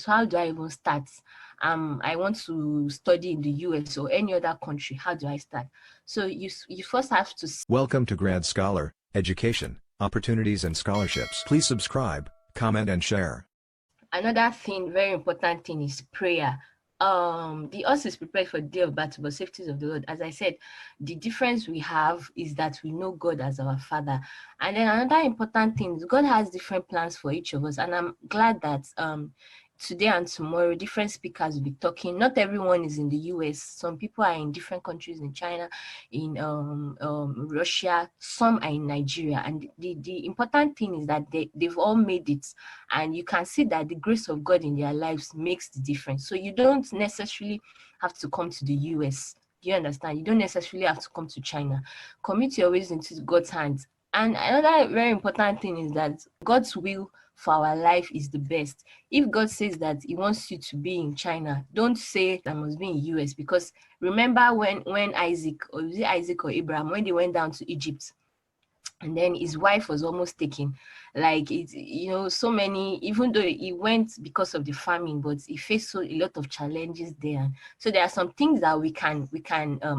so how do I even start? I want to study in the U.S. or any other country. How do I start? So you first have to. Welcome to Grad Scholar, Education, Opportunities and Scholarships. Please subscribe, comment and share. Another thing, very important thing, is prayer. The us is prepared for the day of battle, but safety is of the Lord. As I said, the difference we have is that we know God as our Father. And then another important thing is God has different plans for each of us. And I'm glad that today and tomorrow different speakers will be talking. Not everyone is in the US. Some people are in different countries, in China, in Russia, some are in Nigeria. And the important thing is that they've all made it, and you can see that the grace of God in their lives makes the difference. So you don't necessarily have to come to the US. Do you understand? You don't necessarily have to come to China. Commit your ways into God's hands. And another very important thing is that God's will for our life is the best. If God says that he wants you to be in China, don't say I must be in US, because remember when Isaac, or was it Isaac or Abraham, when they went down to Egypt, and then his wife was almost taken. Like, it's, so many, even though he went because of the famine, but he faced a lot of challenges there. So there are some things that we can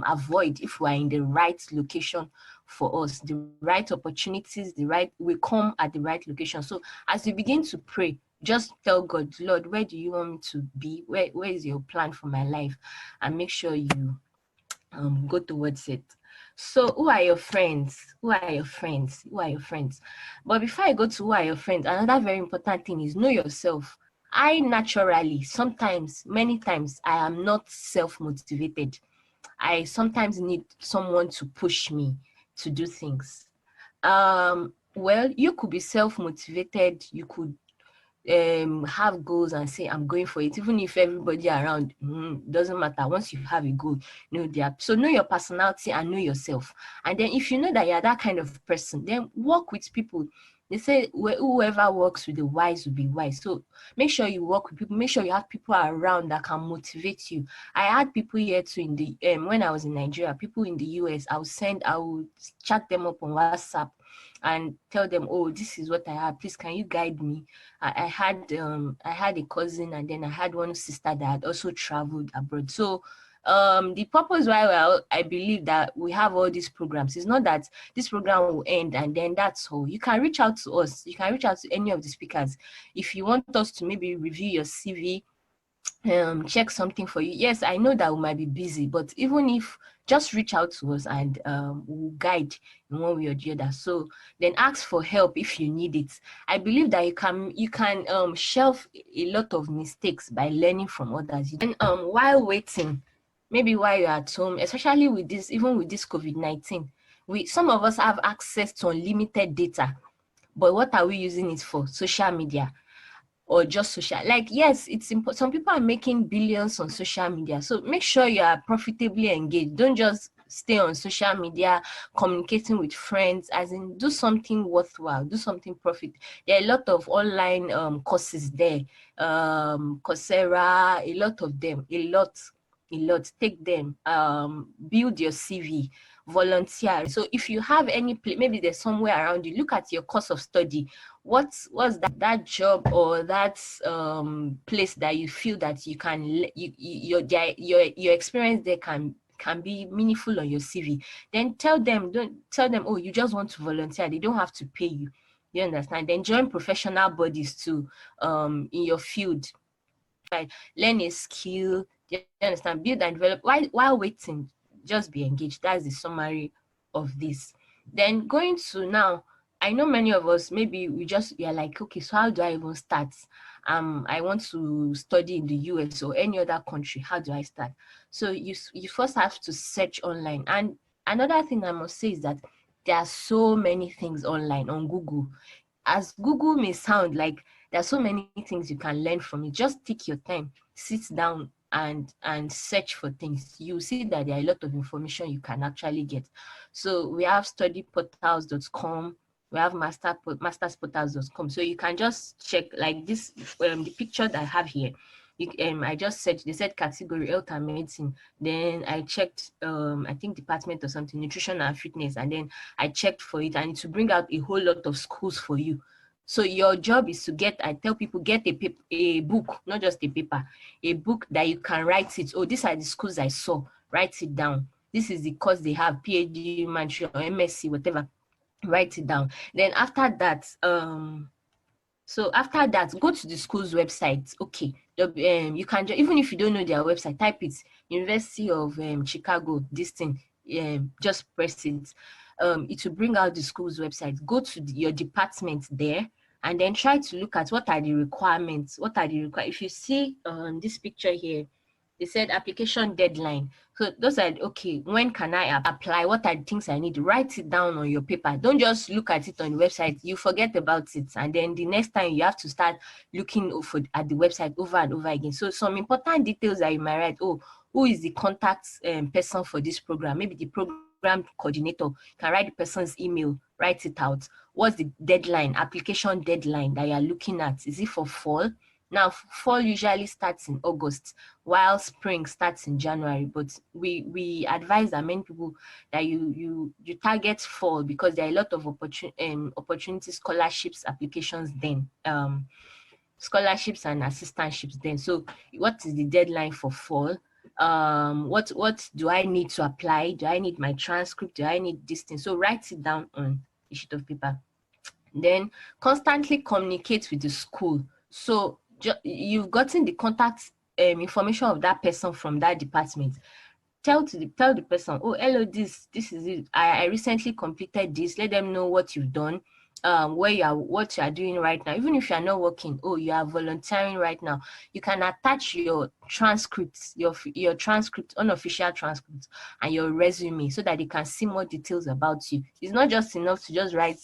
avoid if we are in the right location for us. The right opportunities, will come at the right location. So as you begin to pray, just tell God, Lord, where do you want me to be? Where is your plan for my life? And make sure you go towards it. So who are your friends? Who are your friends? Who are your friends? But before I go to who are your friends, another very important thing is know yourself. I naturally, many times, I am not self-motivated. I sometimes need someone to push me to do things. Well, you could be self-motivated. You could have goals and say I'm going for it, even if everybody around doesn't matter. Once you have a goal, so know your personality and know yourself. And then if you know that you're that kind of person, then work with people. They say whoever works with the wise will be wise. So make sure you work with people. Make sure you have people around that can motivate you. I had people here too in the when I was in Nigeria, people in the US. I would chat them up on WhatsApp and tell them, oh, this is what I have. Please, can you guide me? I had a cousin, and then I had one sister that had also traveled abroad. So the purpose why I believe that we have all these programs is not that this program will end and then that's all. You can reach out to us. You can reach out to any of the speakers. If you want us to maybe review your CV, check something for you. Yes, I know that we might be busy, but even if, just reach out to us and we'll guide in one way or the other. So then ask for help if you need it. I believe that you can shelve a lot of mistakes by learning from others. And while waiting, maybe while you're at home, especially with this, even with this COVID-19, some of us have access to unlimited data, but what are we using it for? Social media. Or just social, like, yes, it's important. Some people are making billions on social media, so make sure you are profitably engaged. Don't just stay on social media communicating with friends, as in do something worthwhile, do something profit. There are a lot of online courses there, Coursera, a lot of them, a lot. Take them, build your CV, volunteer. So if you have any maybe there's somewhere around you, look at your course of study. What's that job or that place that you feel that you can your experience there can be meaningful on your CV. Then don't tell them, oh, you just want to volunteer. They don't have to pay you. You understand? Then join professional bodies too in your field. Right? Learn a skill. You understand? Build and develop. While waiting, just be engaged. That's the summary of this. Then going to now, I know many of us, maybe you're like, okay, so how do I even start? I want to study in the US or any other country. How do I start? So you first have to search online. And another thing I must say is that there are so many things online on Google. As Google may sound like, there are so many things you can learn from it. Just take your time, sit down and search for things. You see that there are a lot of information you can actually get. So we have studyportals.com, we have mastersportals.com. So you can just check, like this, the picture that I have here. I just searched, they said category health and medicine. Then I checked, I think department or something, nutrition and fitness. And then I checked for it, and to bring out a whole lot of schools for you So your job is to I tell people, get a book, not just a paper, a book that you can write it. Oh, these are the schools I saw. Write it down. This is the course they have, Ph.D, or M.Sc, whatever. Write it down. Then after that, go to the school's website. Okay, you can even if you don't know their website, type it. University of Chicago. This thing. Just press it. It will bring out the school's website. Go to your department there, and then try to look at what are the requirements. If you see this picture here, they said application deadline. So those are, okay, when can I apply? What are the things I need? Write it down on your paper. Don't just look at it on the website. You forget about it. And then the next time you have to start looking at the website over and over again. So some important details that you might write. Oh, who is the contact person for this program? Maybe the program coordinator. Can write the person's email, write it out. What's the deadline, application deadline that you're looking at? Is it for fall? Now, fall usually starts in August, while spring starts in January. But we advise that many people that you target fall, because there are a lot of opportunities, scholarships, applications then, scholarships and assistantships then. So, what is the deadline for fall? What do I need to apply? Do I need my transcript? Do I need this thing? So write it down on a sheet of paper. Then constantly communicate with the school. So you've gotten the contact information of that person from that department. Tell the person, oh, hello, this is it. I recently completed this. Let them know what you've done, what you are doing right now. Even if you are not working, oh, you are volunteering right now. You can attach your transcripts, your transcript, unofficial transcripts, and your resume, so that they can see more details about you. It's not just enough to just write,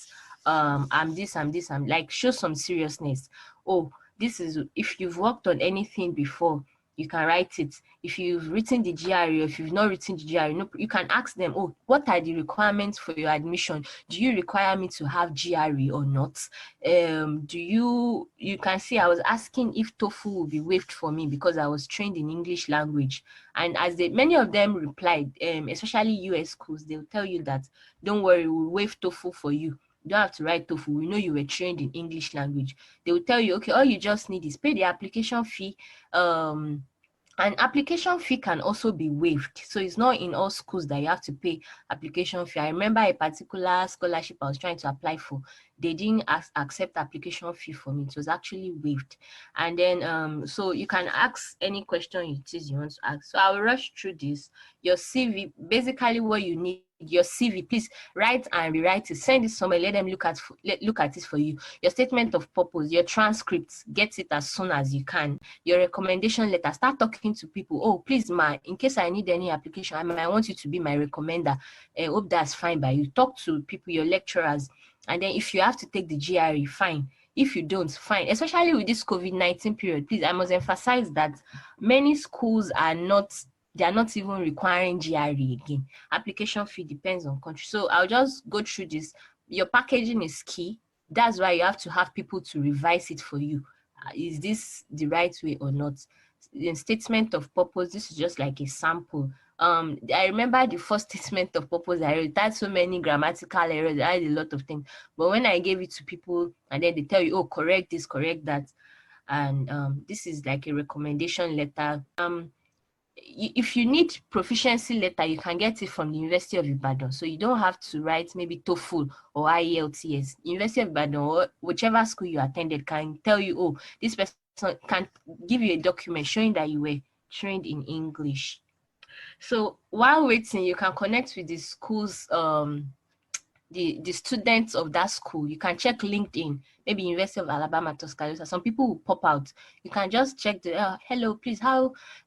I'm this, I'm like, show some seriousness. Oh, this is, if you've worked on anything before, you can write it. If you've written the GRE, or if you've not written the GRE, you can ask them, oh, what are the requirements for your admission? Do you require me to have GRE or not? You can see I was asking if TOEFL will be waived for me, because I was trained in English language. And as many of them replied, especially US schools, they'll tell you that, don't worry, we'll waive TOEFL for you. You don't have to write TOEFL. We know you were trained in English language. They will tell you, okay, all you just need is pay the application fee. An application fee can also be waived. So it's not in all schools that you have to pay application fee. I remember a particular scholarship I was trying to apply for. They didn't accept application fee for me. It was actually waived. And then, so you can ask any question it is you want to ask. So I'll rush through this. Your CV, basically what you need, your CV, please write and rewrite it. Send it somewhere. Let them look at it for you. Your statement of purpose, your transcripts, get it as soon as you can. Your recommendation letter, start talking to people. Oh, please, ma, in case I need any application, I might want you to be my recommender. I hope that's fine by you. Talk to people, your lecturers. And then if you have to take the GRE, fine. If you don't, fine. Especially with this COVID-19 period, please, I must emphasize that many schools are not even requiring GRE again. Application fee depends on country. So I'll just go through this. Your packaging is key. That's why you have to have people to revise it for you. Is this the right way or not? The statement of purpose, this is just like a sample. I remember the first statement of purpose I wrote, it had so many grammatical errors, I had a lot of things. But when I gave it to people and then they tell you, oh, correct this, correct that. And this is like a recommendation letter. If you need proficiency letter, you can get it from the University of Ibadan. So you don't have to write maybe TOEFL or IELTS. University of Ibadan or whichever school you attended can tell you, oh, this person can give you a document showing that you were trained in English. So while waiting, you can connect with the school's the students of that school. You can check LinkedIn, maybe University of Alabama, Tuscaloosa. Some people will pop out. You can just check the, hello, please,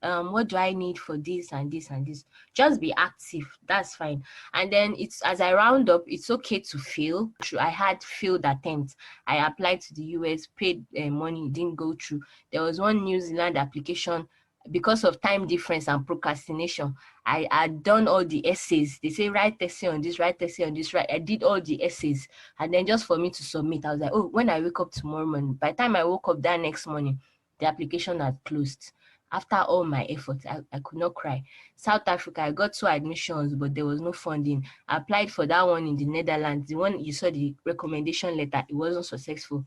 what do I need for this and this and this? Just be active. That's fine. And then it's, as I round up, it's okay to fail. I had failed attempts. I applied to the US, paid money, didn't go through. There was one New Zealand application. Because of time difference and procrastination, I had done all the essays. They say write essay on this, write essay on this, right? I did all the essays. And then just for me to submit, I was like, oh, when I wake up tomorrow morning, by the time I woke up that next morning, the application had closed. After all my efforts, I could not cry. South Africa, I got 2 admissions, but there was no funding. I applied for that one in the Netherlands. The one you saw the recommendation letter, it wasn't successful.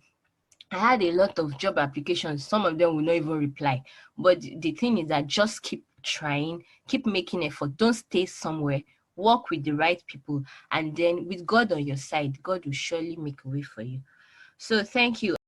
I had a lot of job applications. Some of them will not even reply. But the thing is that just keep trying, keep making effort. Don't stay somewhere. Work with the right people. And then with God on your side, God will surely make a way for you. So thank you.